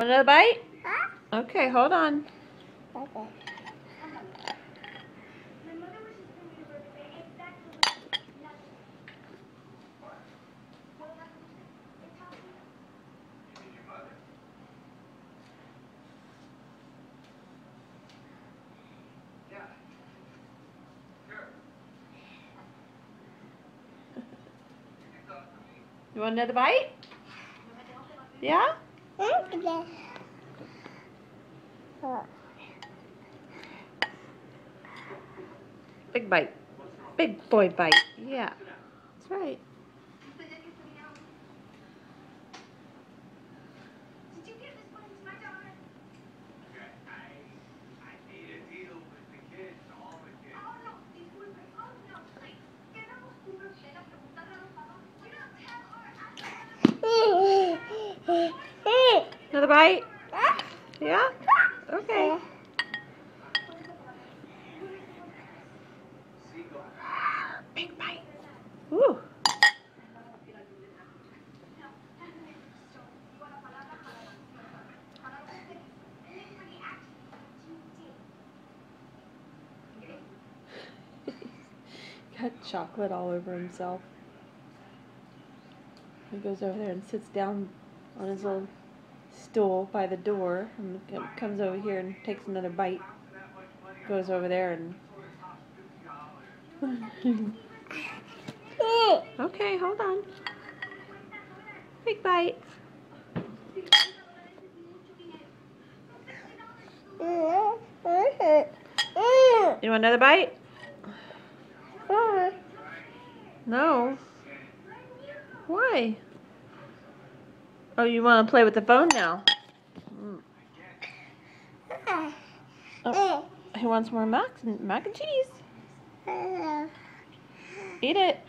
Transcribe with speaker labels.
Speaker 1: Want another bite?
Speaker 2: Huh?
Speaker 1: Okay, hold on.
Speaker 2: Okay.
Speaker 1: You want another bite? Yeah?
Speaker 2: Okay.
Speaker 1: Big bite. Big boy bite. Yeah. That's right. Another bite? Yeah? Okay. Big bite. Woo. Got chocolate all over himself. He goes over there and sits down on his little stool by the door and comes over here and takes another bite. Goes over there and... Okay, hold on. Big bite. You want another bite? No. Why? Oh, you want to play with the phone now? Oh, he wants more mac and cheese. Eat it.